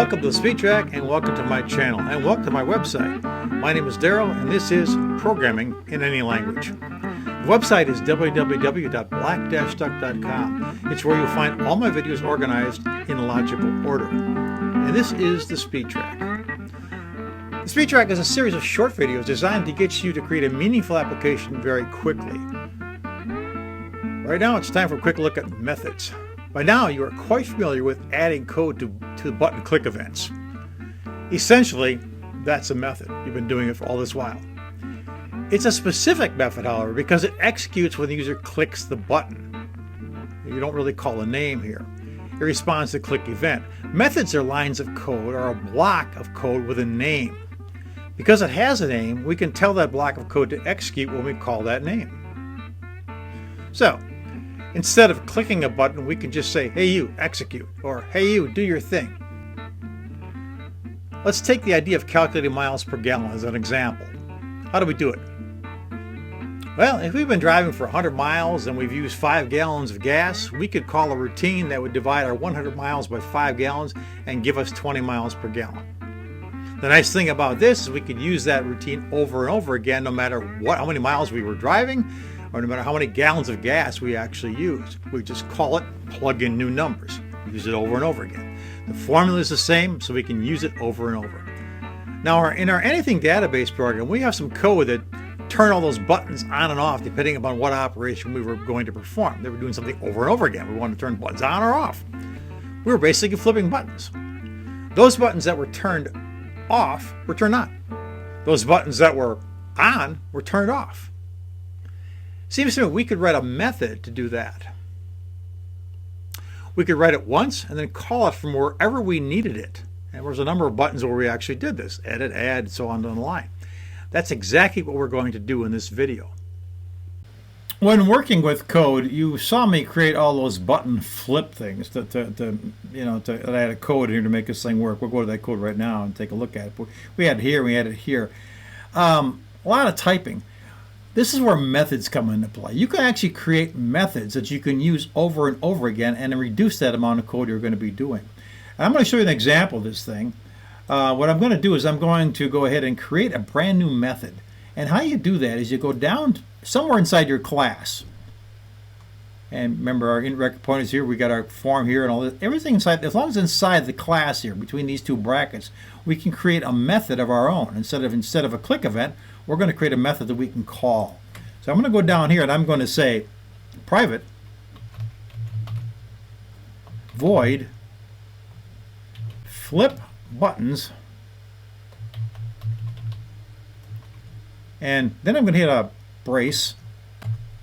Welcome to the Speed Track and welcome to my channel and welcome to my website. My name is Daryl and this is Programming in Any Language. The website is www.black-duck.com. It's where you'll find all my videos organized in logical order. And this is the Speed Track. The Speed Track is a series of short videos designed to get you to create a meaningful application very quickly. Right now it's time for a quick look at methods. By now you are quite familiar with adding code to button click events. Essentially, that's a method. You've been doing it for all this while. It's a specific method, however, because it executes when the user clicks the button. You don't really call a name here. It responds to click event. Methods are lines of code or a block of code with a name. Because it has a name, we can tell that block of code to execute when we call that name. So, instead of clicking a button, we can just say, hey you, execute, or hey you, do your thing. Let's take the idea of calculating miles per gallon as an example. How do we do it? Well, if we've been driving for 100 miles and we've used 5 gallons of gas, we could call a routine that would divide our 100 miles by 5 gallons and give us 20 miles per gallon. The nice thing about this is we could use that routine over and over again no matter how many miles we were driving, or no matter how many gallons of gas we actually used. We just call it, plug in new numbers, use it over and over again. The formula is the same, so we can use it over and over. Now, in our anything database program, we have some code that turn all those buttons on and off depending upon what operation we were going to perform. They were doing something over and over again. We wanted to turn buttons on or off. We were basically flipping buttons. Those buttons that were turned off were turned on. Those buttons that were on were turned off. Seems to me we could write a method to do that. We could write it once and then call it from wherever we needed it. And there was a number of buttons where we actually did this. Edit, add, so on down the line. That's exactly what we're going to do in this video. When working with code, you saw me create all those button flip things to add a code here to make this thing work. We'll go to that code right now and take a look at it. We had it here, we had it here. A lot of typing. This is where methods come into play. You can actually create methods that you can use over and over again and reduce that amount of code you're going to be doing. And I'm going to show you an example of this thing. What I'm going to do is I'm going to go ahead and create a brand new method. And how you do that is you go down somewhere inside your class. And remember our indirect components here, we got our form here and all this. Everything inside, as long as inside the class here, between these two brackets, we can create a method of our own. Instead of a click event, we're going to create a method that we can call. So I'm going to go down here and I'm going to say private void flip buttons, and then I'm going to hit a brace,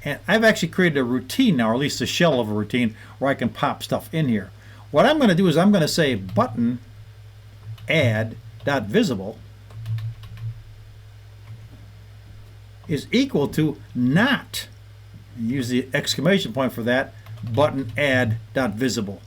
and I've actually created a routine now, or at least a shell of a routine where I can pop stuff in here. What I'm going to do is I'm going to say button add dot visible is equal to not, use the exclamation point for that, button add dot visible.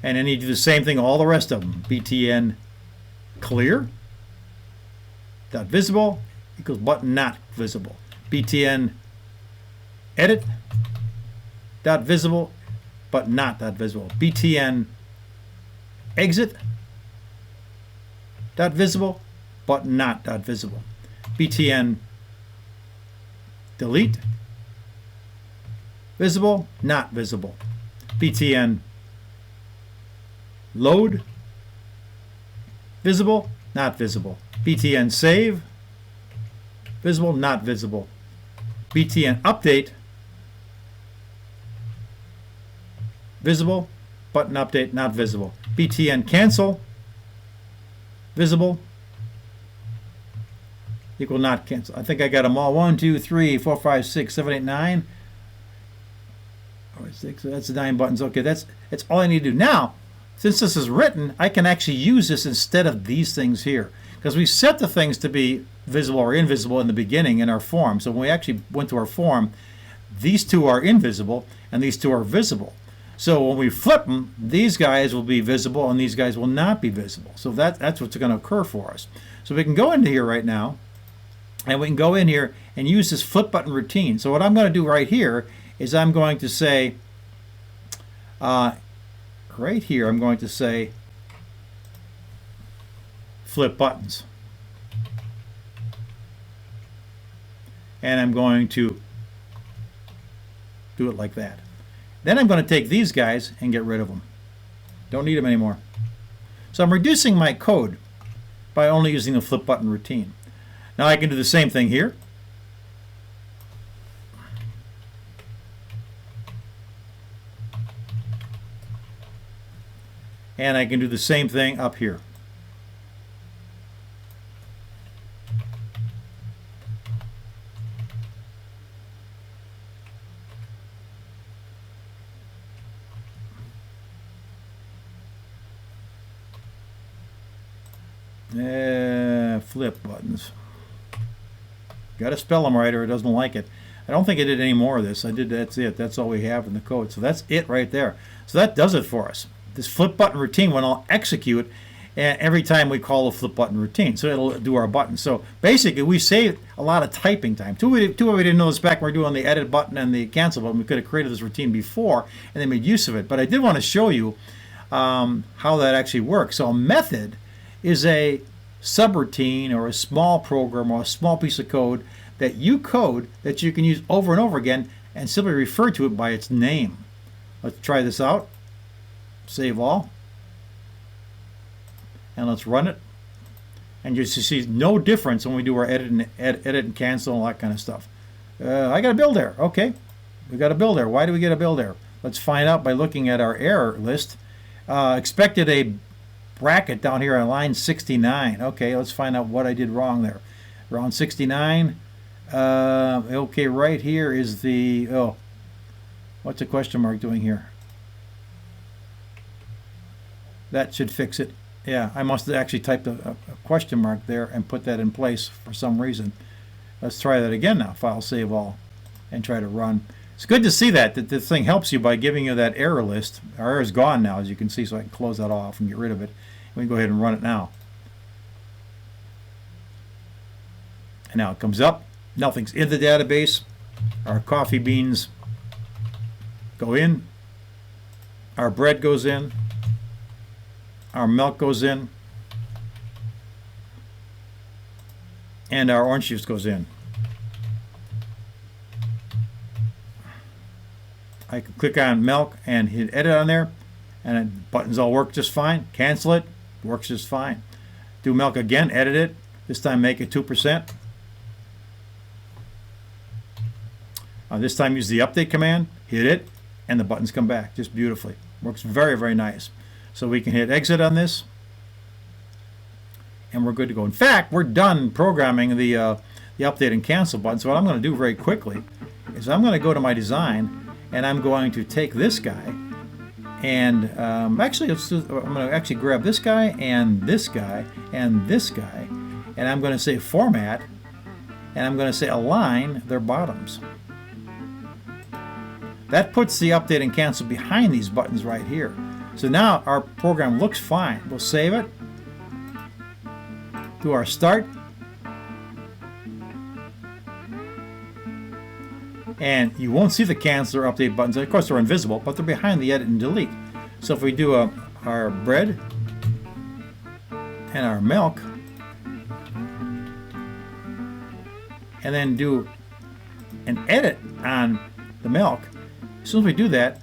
And then you do the same thing all the rest of them. btn clear dot visible equals button not visible. btn edit dot visible but not dot visible. btn exit dot visible but not dot visible. btn delete visible not visible. btn load visible not visible. btn save visible not visible. btn update visible button update not visible. btn cancel visible equal not cancel. I think I got them all. 1, 2, 3, 4, 5, 6, 7, 8, 9. All right, 6. That's the 9 buttons. Okay, that's all I need to do. Now, since this is written, I can actually use this instead of these things here, because we set the things to be visible or invisible in the beginning in our form. So when we actually went to our form, these two are invisible and these two are visible. So when we flip them, these guys will be visible and these guys will not be visible. So that's what's going to occur for us. So we can go into here right now, and we can go in here and use this flip button routine. So what I'm going to do right here is I'm going to say right here, I'm going to say flip buttons. And I'm going to do it like that. Then I'm going to take these guys and get rid of them. Don't need them anymore. So I'm reducing my code by only using the flip button routine. Now I can do the same thing here. And I can do the same thing up here. Flip buttons. Got to spell them right or it doesn't like it. I don't think I did any more of this. I did, that's it. That's all we have in the code. So that's it right there. So that does it for us. This flip button routine will execute every time we call a flip button routine. So it'll do our button. So basically we saved a lot of typing time. Too bad we didn't know this back when we were doing the edit button and the cancel button. We could have created this routine before and then made use of it. But I did want to show you how that actually works. So a method is a subroutine or a small program or a small piece of code that you code that you can use over and over again and simply refer to it by its name. Let's try this out. Save all. And let's run it. And you see no difference when we do our edit and cancel and all that kind of stuff. I got a bill there. Okay. We got a bill there. Why do we get a bill there? Let's find out by looking at our error list. Expected a bracket down here on line 69. Okay, let's find out what I did wrong there. Around 69. Okay, right here is the, oh, what's the question mark doing here? That should fix it. Yeah, I must have actually typed a question mark there and put that in place for some reason. Let's try that again now. File, save all, and try to run. It's good to see that this thing helps you by giving you that error list. Our error is gone now, as you can see, so I can close that off and get rid of it. We can go ahead and run it now. And now it comes up. Nothing's in the database. Our coffee beans go in. Our bread goes in. Our milk goes in. And our orange juice goes in. I can click on milk and hit edit on there, and the buttons all work just fine. Cancel it, works just fine. Do milk again, edit it. This time make it 2%. This time use the update command, hit it, and the buttons come back just beautifully. Works very, very nice. So we can hit exit on this, and we're good to go. In fact, we're done programming the update and cancel button. So what I'm going to do very quickly is I'm going to go to my design, and I'm going to take this guy and actually I'm going to actually grab this guy and this guy and this guy, and I'm going to say format, and I'm going to say align their bottoms. That puts the update and cancel behind these buttons right here. So now our program looks fine. We'll save it, do our start, and you won't see the cancel or update buttons. Of course, they're invisible, but they're behind the edit and delete. So if we do our bread and our milk, and then do an edit on the milk, as soon as we do that,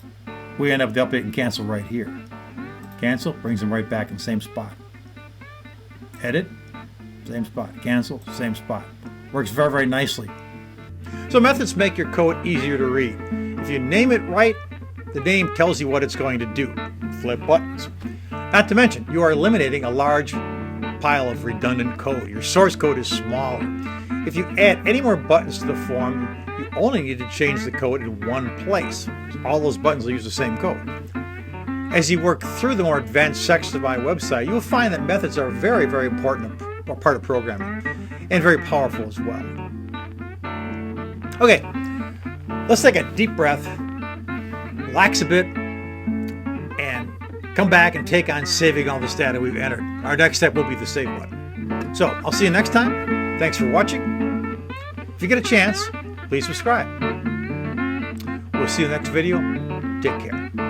we end up with the update and cancel right here. Cancel brings them right back in the same spot. Edit, same spot. Cancel, same spot. Works very, very nicely. So methods make your code easier to read. If you name it right, the name tells you what it's going to do. Flip buttons. Not to mention, you are eliminating a large pile of redundant code. Your source code is smaller. If you add any more buttons to the form, you only need to change the code in one place. All those buttons will use the same code. As you work through the more advanced sections of my website, you'll find that methods are a very, very important part of programming and very powerful as well. Okay, let's take a deep breath, relax a bit, and come back and take on saving all this data we've entered. Our next step will be the save button. So I'll see you next time. Thanks for watching. If you get a chance, please subscribe. We'll see you in the next video. Take care.